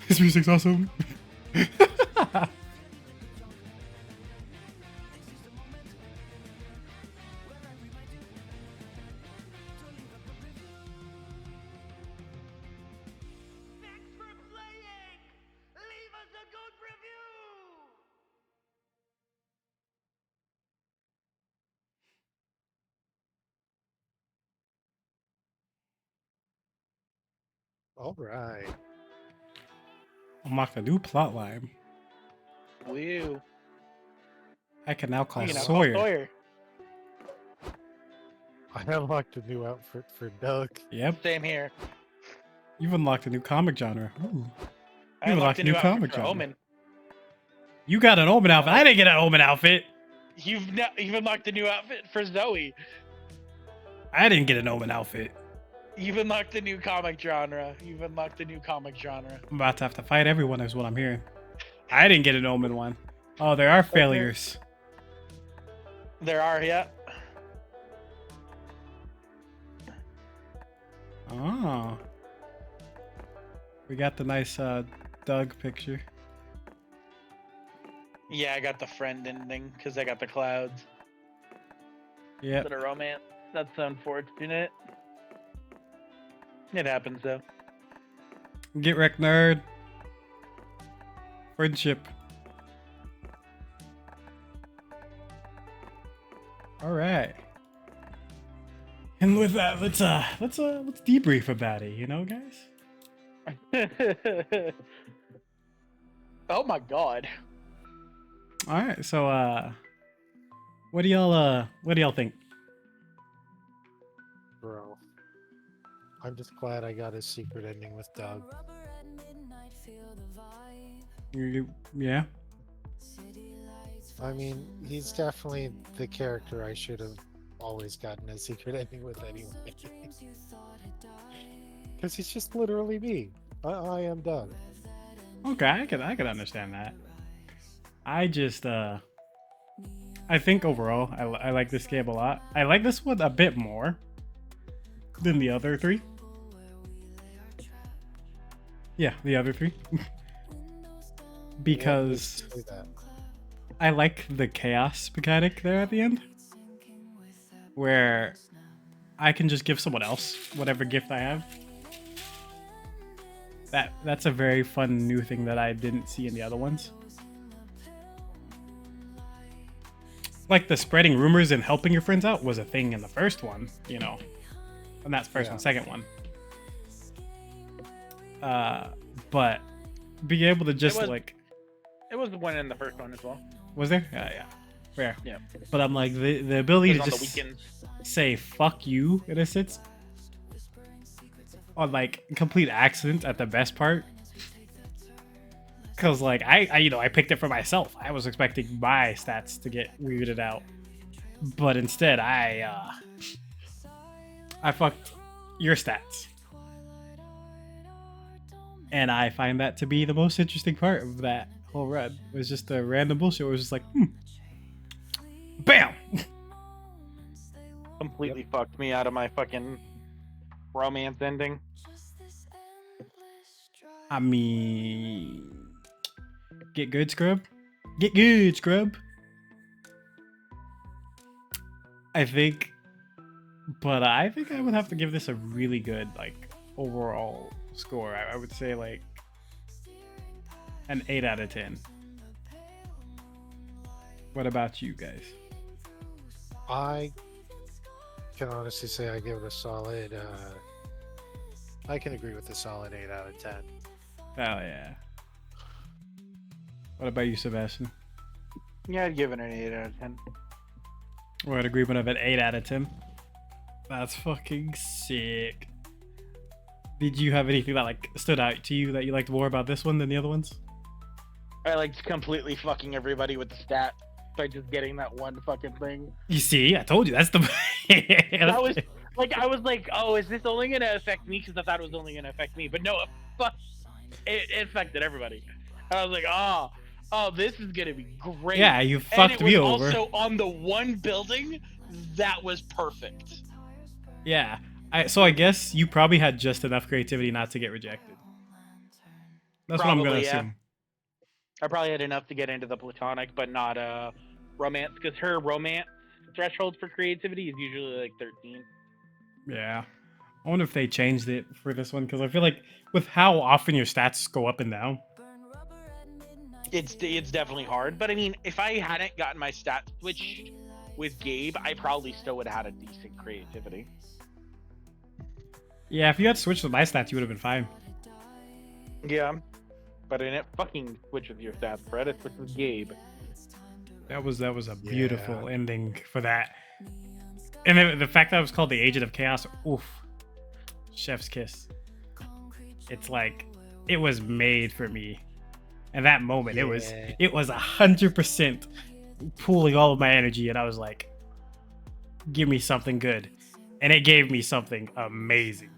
His music's awesome. Thanks for playing! Leave us a good review! All right. Unlock a new plotline. Woo. I can now call You know, Sawyer. I unlocked a new outfit for Doug. Yep. Same here. You've unlocked a new comic genre. Ooh. I You unlocked a new comic outfit for genre. Omen. You got an Omen outfit. I didn't get an Omen outfit. You've unlocked a new outfit for Zoe. I didn't get an Omen outfit. You've unlocked a new comic genre. You've unlocked a new comic genre. I'm about to have to fight everyone, is what I'm hearing. I didn't get an Omen one. Oh, there are failures. There are, yeah. Oh. We got the nice Doug picture. Yeah, I got the friend ending because I got the clouds. Yep. Is it a romance? That's unfortunate. It happens though. Get wrecked, nerd. Friendship. All right. And with that, let's debrief about it, you know, guys. Oh my god. All right. So, what do y'all think? Bro. I'm just glad I got a secret ending with Doug. Yeah. I mean, he's definitely the character I should have always gotten a secret ending with anyway. Because he's just literally me. I am done. Okay, I could understand that. I just I think overall I like this game a lot. I like this one a bit more than the other three. Yeah, the other three. Because What makes you say that? I like the chaos mechanic there at the end, where I can just give someone else whatever gift I have. That's a very fun new thing that I didn't see in the other ones. Like the spreading rumors and helping your friends out was a thing in the first one, you know, and that's first and second one. But being able to just It was the one in the first one as well. was there? Yeah, fair. Yeah. But I'm like the ability It to was on the just weekends. say "fuck you" in a sense, on like complete accident at the best part. Cause like I picked it for myself. I was expecting my stats to get weirded out, but instead I fucked your stats, and I find that to be the most interesting part of that whole run. It was just a random bullshit. It was just like, bam. Completely fucked me out of my fucking romance ending. I mean, get good, scrub. Get good, scrub. I think I would have to give this a really good like overall score. I would say like an 8 out of 10. What about you guys? I can honestly say I give it a solid. I can agree with a solid 8 out of 10. Oh yeah. What about you, Sebastian? Yeah, I'd give it an 8 out of 10. We're in agreement of an 8 out of 10. That's fucking sick. Did you have anything that like stood out to you that you liked more about this one than the other ones? I liked completely fucking everybody with the stat by just getting that one fucking thing. You see, I told you that's the. That was like, I was like, oh, is this only gonna affect me? Because I thought it was only gonna affect me, but no, it affected everybody. I was like, oh, this is gonna be great. Yeah, you fucked me over. And it was also on the one building that was perfect. Yeah, so I guess you probably had just enough creativity not to get rejected. That's what I'm gonna Probably, yeah. assume. I probably had enough to get into the platonic, but not romance, because her romance threshold for creativity is usually like 13. Yeah, I wonder if they changed it for this one because I feel like with how often your stats go up and down. It's definitely hard, but I mean, if I hadn't gotten my stats switched with Gabe, I probably still would have had a decent creativity. Yeah, if you had switched with my stats, you would have been fine. Yeah, but I didn't fucking switch with your stats, Fred. I switched with Gabe. That was a beautiful ending for that. And the fact that it was called the Agent of Chaos, oof, chef's kiss. It's like it was made for me. And that moment, it was 100% pooling all of my energy, and I was like, "Give me something good," and it gave me something amazing.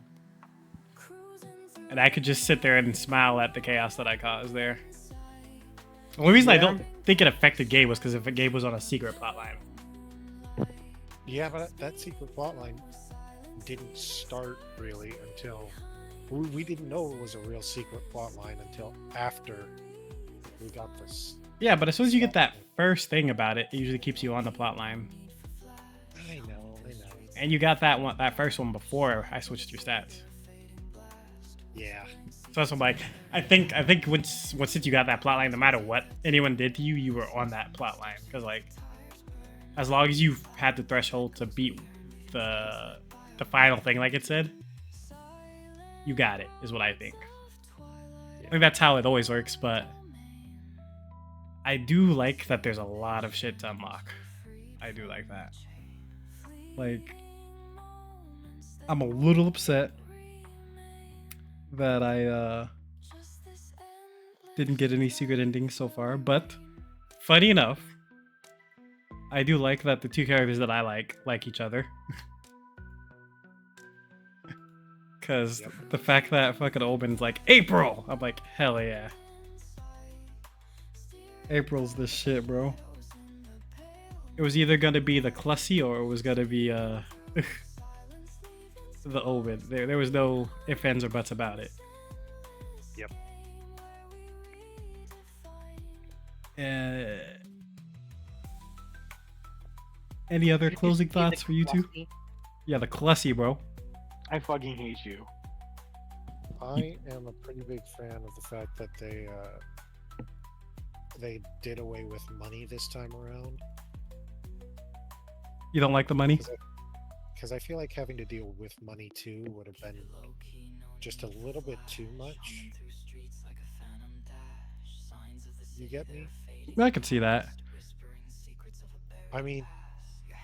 And I could just sit there and smile at the chaos that I caused there. The only reason I don't think it affected Gabe was because if Gabe was on a secret plotline. Yeah, but that secret plotline didn't start really until we didn't know it was a real secret plotline until after we got this. Yeah, but as soon as you get that first thing about it, it usually keeps you on the plotline. I know. And you got that first one before I switched your stats. Yeah. So that's what I'm like. I think once since you got that plotline, no matter what anyone did to you, you were on that plotline. Because like, as long as you had the threshold to beat the final thing, like it said, you got it. Is what I think. I think that's how it always works. But I do like that there's a lot of shit to unlock. I do like that. Like, I'm a little upset that I didn't get any secret endings so far, but funny enough, I do like that the two characters that I like each other. Because Yep. the fact that fucking Oben's like, April! I'm like, hell yeah. April's the shit, bro. It was either gonna be the Clussy or it was gonna be the Oben. There was no ifs, ands, or buts about it. Yep. Any other Did you closing see the thoughts for you two? Clussy? Yeah, the Clussy, bro. I fucking hate you. I am a pretty big fan of the fact that they did away with money this time around. You don't like the money? Because I feel like having to deal with money too would have been just a little bit too much. You get me? I could see that. I mean,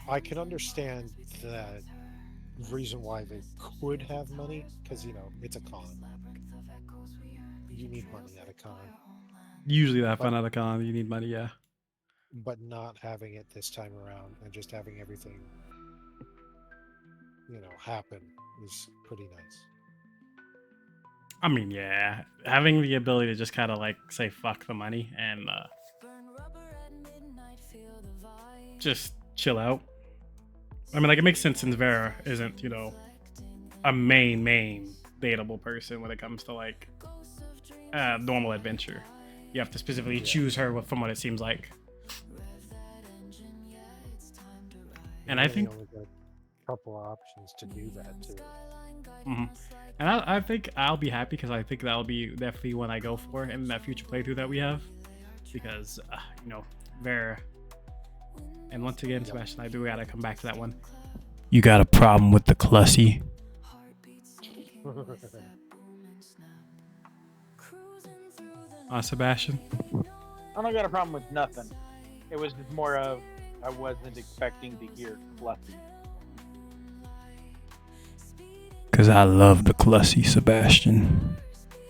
I can understand that reason why they could have money, because it's a con. You need money at a con, Usually that fun at a con, you need money, yeah. but not having it this time around and just having everything, happen is pretty nice. I mean, yeah. Having the ability to just kind of like say fuck the money and just chill out. I mean, like, it makes sense since Vera isn't, a main dateable person when it comes to like normal adventure. You have to specifically choose her from what it seems like. And I think only got a couple of options to do that too. And I think I'll be happy because I think that'll be definitely one I go for in that future playthrough that we have. Because, Vera. And once again, Sebastian, I do gotta come back to that one. You got a problem with the Clussy? Sebastian? I don't got a problem with nothing. It was just more of I wasn't expecting to hear Clussy. Because I love the Clussy, Sebastian.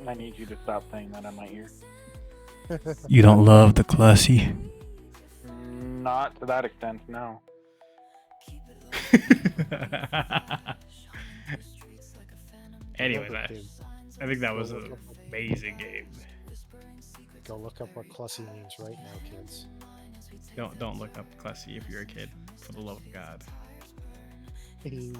I need you to stop saying that on my ear. You don't love the Clussy? Not to that extent, no. Anyway, I think that was an amazing game. Go look up what Clussy means right now, kids. Don't look up Clussy if you're a kid, for the love of God. Anyway.